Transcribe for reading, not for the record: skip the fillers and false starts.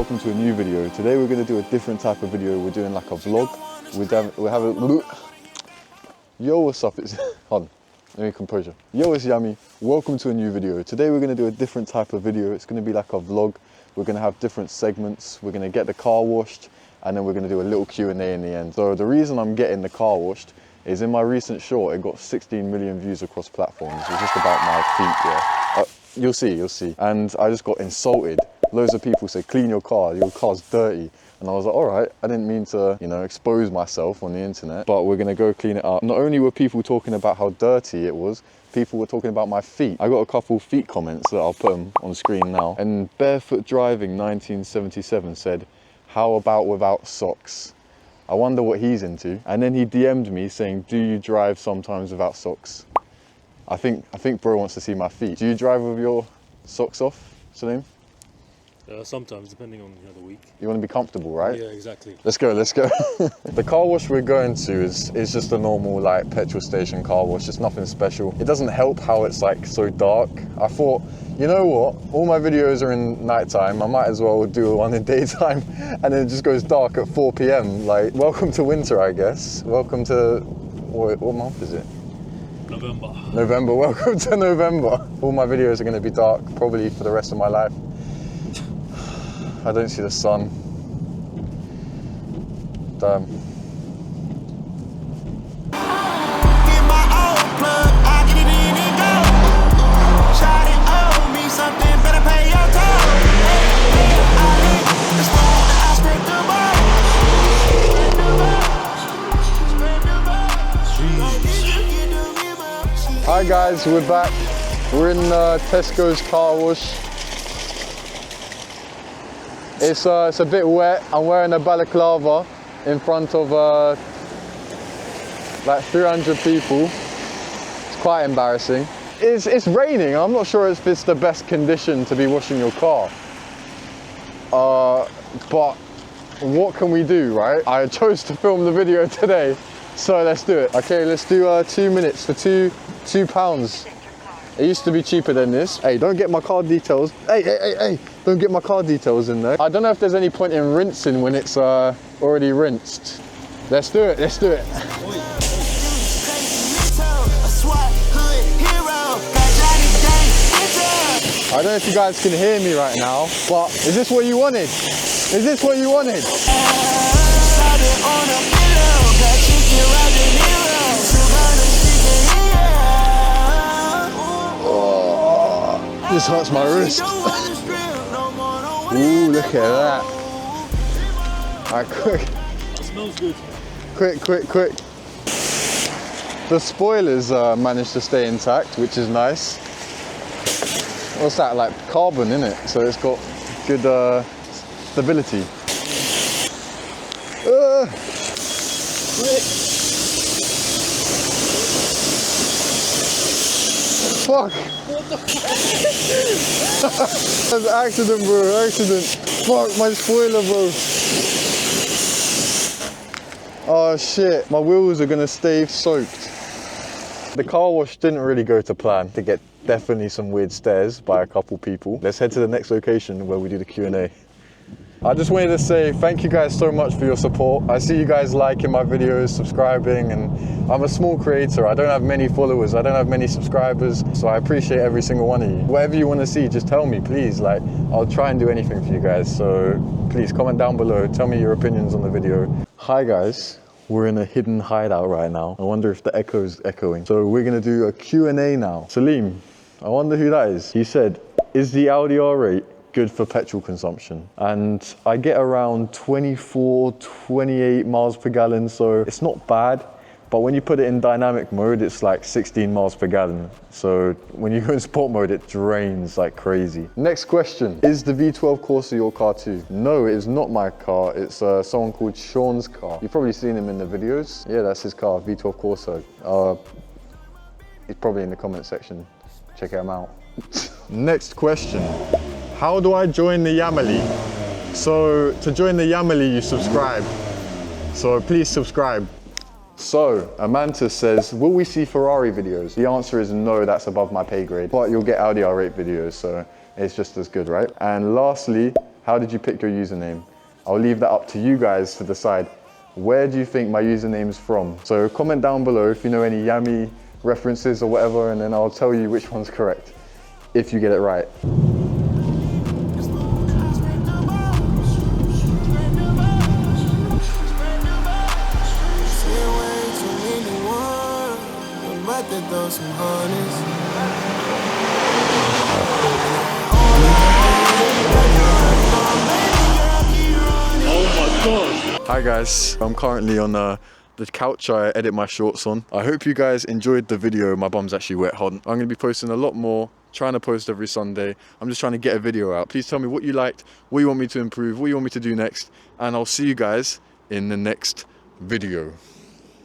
welcome to a new video. Today we're going to do a different type of video. We're doing like a vlog. We're having yo, what's up? It's hold on, let me composure. Yo, it's Yami. Welcome to a new video. Today we're going to do a different type of video. It's going to be like a vlog. We're going to have different segments. We're going to get the car washed, and then we're going to do a little Q&A in the end. So the reason I'm getting the car washed is in my recent short, it got 16 million views across platforms. It's just about my feet, yeah. You'll see. And I just got insulted. Loads of people say, clean your car's dirty. And I was like, all right, I didn't mean to, expose myself on the internet, but we're gonna go clean it up. Not only were people talking about how dirty it was, people were talking about my feet. I got a couple feet comments that I'll put them on screen now. And Barefoot Driving 1977 said, how about without socks? I wonder what he's into. And then he DM'd me saying, do you drive sometimes without socks? I think bro wants to see my feet. Do you drive with your socks off, Salim? Sometimes, depending on the week. You want to be comfortable, right? Yeah, exactly. Let's go. The car wash we're going to is just a normal like petrol station car wash. It's nothing special. It doesn't help how it's like so dark. I thought, you know what? All my videos are in nighttime. I might as well do one in daytime, and then it just goes dark at 4 p.m. Like, welcome to winter, I guess. Welcome to, what month is it? November, welcome to November. All my videos are going to be dark, probably for the rest of my life. I don't see the sun. Damn. Hi guys, we're back. We're in Tesco's car wash. It's a bit wet. I'm wearing a balaclava in front of like 300 people. It's quite embarrassing. It's raining. I'm not sure if it's the best condition to be washing your car. But what can we do, right? I chose to film the video today, so let's do it. Okay, let's do 2 minutes for £2. It used to be cheaper than this. Hey, don't get my car details. Hey, don't get my car details in there. I don't know if there's any point in rinsing when it's already rinsed. Let's do it. I don't know if you guys can hear me right now, but is this what you wanted? Is this what you wanted? This hurts my wrist. Ooh, look at that. Alright, quick. It smells good. Quick. The spoilers managed to stay intact, which is nice. What's that, like carbon, innit? So it's got good stability. Fuck! What the fuck? That's an accident, bro, accident. Fuck, my spoiler, bro. Oh shit, my wheels are gonna stay soaked. The car wash didn't really go to plan. To get definitely some weird stares by a couple people. Let's head to the next location where we do the Q&A. I just wanted to say thank you guys so much for your support. I see you guys liking my videos, subscribing, and I'm a small creator. I don't have many followers, I don't have many subscribers, so I appreciate every single one of you. Whatever you want to see, just tell me, please. Like, I'll try and do anything for you guys, so please comment down below, tell me your opinions on the video. Hi guys, we're in a hidden hideout right now. I wonder if the echo's echoing. So we're gonna do a Q&A now. Salim, I wonder who that is. He said, is the Audi R8 good for petrol consumption? And I get around 24, 28 miles per gallon, so it's not bad. But when you put it in dynamic mode, it's like 16 miles per gallon. So when you go in sport mode, it drains like crazy. Next question, is the V12 Corsa your car too? No, it is not my car. It's someone called Sean's car. You've probably seen him in the videos. Yeah, that's his car, V12 Corsa. He's probably in the comment section. Check him out. Next question. How do I join the Yami? So to join the Yami, you subscribe. So please subscribe. So Amanta says, will we see Ferrari videos? The answer is no, that's above my pay grade. But you'll get Audi R8 videos, so it's just as good, right? And lastly, How did you pick your username? I'll leave that up to you guys to decide. Where do you think my username is from? So comment down below if you know any Yami references or whatever, and then I'll tell you which one's correct, if you get it right. Hi guys, I'm currently on the couch I edit my shorts on. I hope you guys enjoyed the video. My bum's actually wet. Hold on. I'm going to be posting a lot more, trying to post every Sunday. I'm just trying to get a video out. Please tell me what you liked, what you want me to improve, what you want me to do next, and I'll see you guys in the next video.